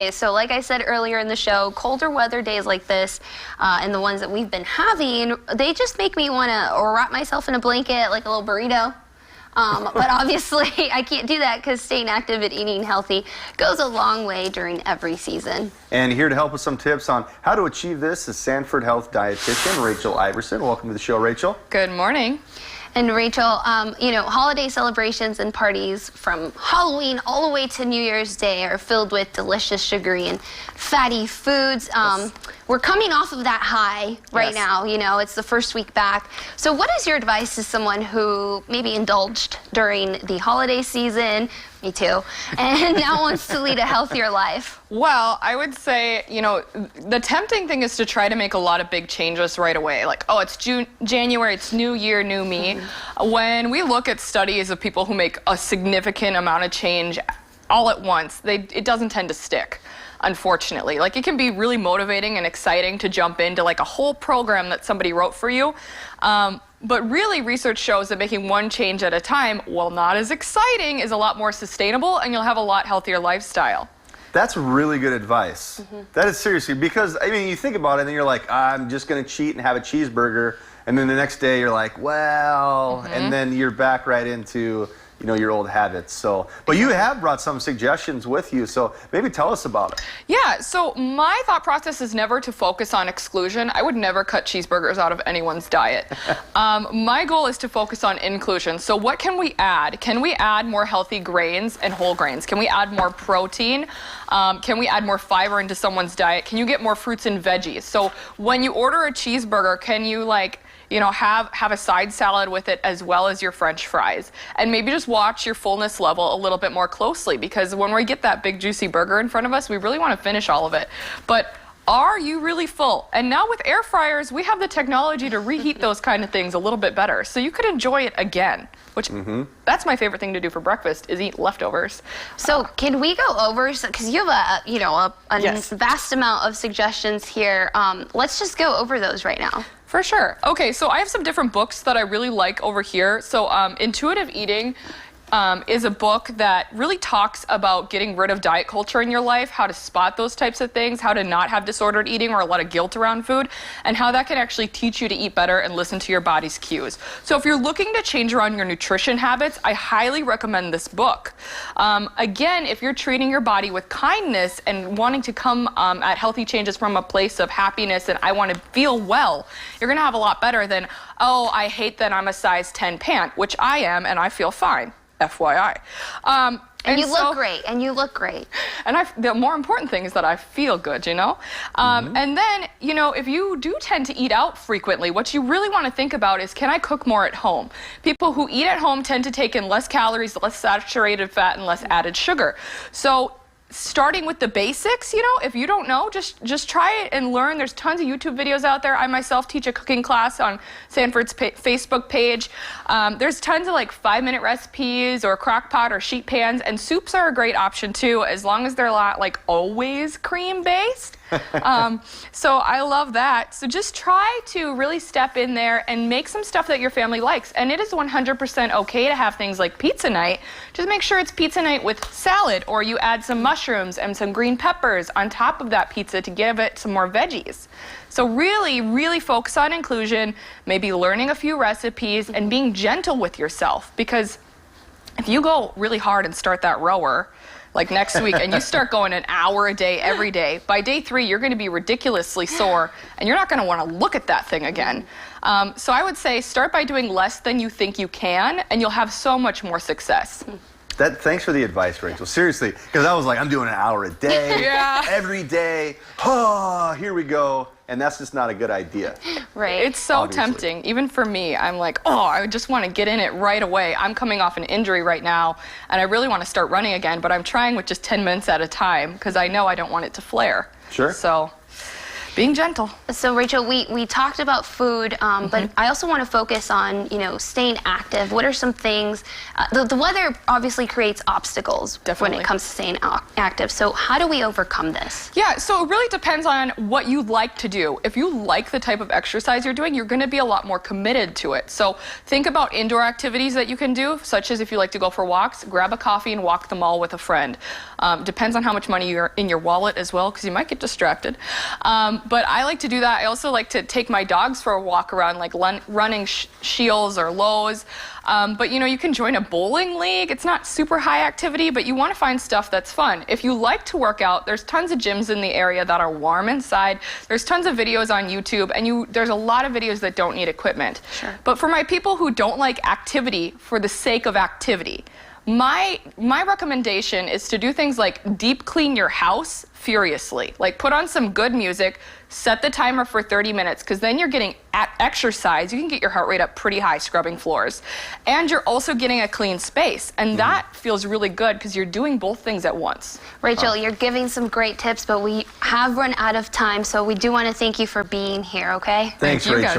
So like I said earlier in the show, colder weather days like this and the ones that we've been having, they just make me want to wrap myself in a blanket like a little burrito. But obviously I can't do that because staying active and eating healthy goes a long way during every season. And here to help with some tips on how to achieve this is Sanford Health dietitian Rachel Iverson. Welcome to the show, Rachel. Good morning. And Rachel, you know, holiday celebrations and parties from Halloween all the way to New Year's Day are filled with delicious, sugary, and fatty foods. Yes. We're coming off of that high right now. You know, it's the first week back. So what is your advice to someone who maybe indulged during the holiday season, me too, and now wants to lead a healthier life? Well, I would say, you know, the tempting thing is to try to make a lot of big changes right away. Like, oh, it's January, it's new year, new me. When we look at studies of people who make a significant amount of change all at once, it doesn't tend to stick, unfortunately. Like, it can be really motivating and exciting to jump into like a whole program that somebody wrote for you. But really, research shows that making one change at a time, while not as exciting, is a lot more sustainable, and you'll have a lot healthier lifestyle. That's really good advice. That is seriously, because I mean, you think about it and you're like, I'm just going to cheat and have a cheeseburger, and then the next day you're like, well, and then you're back right into, you know, your old habits. So, but you have brought some suggestions with you, so maybe tell us about it. Yeah, so my thought process is never to focus on exclusion. I would never cut cheeseburgers out of anyone's diet. My goal is to focus on inclusion. So what can we add? Can we add more healthy grains and whole grains? Can we add more protein? Can we add more fiber into someone's diet? Can you get more fruits and veggies? So when you order a cheeseburger, can you, like, you know, have a side salad with it as well as your French fries? And maybe just watch your fullness level a little bit more closely, because when we get that big juicy burger in front of us, we really want to finish all of it. But are you really full? And now with air fryers, we have the technology to reheat those kind of things a little bit better, so you could enjoy it again, which that's my favorite thing to do for breakfast, is eat leftovers. So can we go over, because you have a vast amount of suggestions here. Let's just go over those right now. For sure. Okay, so I have some different books that I really like over here. So Intuitive Eating is a book that really talks about getting rid of diet culture in your life, how to spot those types of things, how to not have disordered eating or a lot of guilt around food, and how that can actually teach you to eat better and listen to your body's cues. So if you're looking to change around your nutrition habits, I highly recommend this book. Again, if you're treating your body with kindness and wanting to come at healthy changes from a place of happiness and I want to feel well, you're going to have a lot better than, oh, I hate that I'm a size 10 pant, which I am, and I feel fine. FYI. And you look great, and you look great. And the more important thing is that I feel good, you know? And then, you know, if you do tend to eat out frequently, what you really want to think about is, can I cook more at home? People who eat at home tend to take in less calories, less saturated fat, and less added sugar. So starting with the basics, you know, if you don't know, just try it and learn. There's tons of YouTube videos out there. I myself teach a cooking class on Sanford's Facebook page. There's tons of like 5-minute recipes or crock pot or sheet pans, and soups are a great option too, as long as they're not like always cream based. So I love that. So just try to really step in there and make some stuff that your family likes. And it is 100% okay to have things like pizza night. Just make sure it's pizza night with salad, or you add some mushrooms and some green peppers on top of that pizza to give it some more veggies. So really, really focus on inclusion, maybe learning a few recipes and being gentle with yourself, because if you go really hard and start that rower like next week and you start going an hour a day every day, by day 3 you're going to be ridiculously sore and you're not going to want to look at that thing again. So I would say start by doing less than you think you can, and you'll have so much more success. Thanks for the advice, Rachel. Seriously, because I was like, I'm doing an hour a day, every day. Oh, here we go. And that's just not a good idea. Right. It's so tempting. Even for me, I'm like, oh, I just want to get in it right away. I'm coming off an injury right now, and I really want to start running again, but I'm trying with just 10 minutes at a time because I know I don't want it to flare. Sure. So being gentle. So Rachel, we talked about food, but I also want to focus on, staying active. What are some things, the weather obviously creates obstacles Definitely. when it comes to staying active. So how do we overcome this? Yeah, so it really depends on what you like to do. If you like the type of exercise you're doing, you're going to be a lot more committed to it. So think about indoor activities that you can do, such as if you like to go for walks, grab a coffee and walk the mall with a friend. Depends on how much money you're in your wallet as well, because you might get distracted. But I like to do that. I also like to take my dogs for a walk around, like running Shields or Lowe's. But you can join a bowling league. It's not super high activity, but you want to find stuff that's fun. If you like to work out, there's tons of gyms in the area that are warm inside. There's tons of videos on YouTube, and there's a lot of videos that don't need equipment. Sure. But for my people who don't like activity for the sake of activity, my recommendation is to do things like deep clean your house furiously. Like put on some good music, set the timer for 30 minutes, because then you're getting exercise. You can get your heart rate up pretty high scrubbing floors. And you're also getting a clean space. And that feels really good because you're doing both things at once. Rachel, you're giving some great tips, but we have run out of time, so we do want to thank you for being here, okay? Thanks, Thank you, Rachel. guys.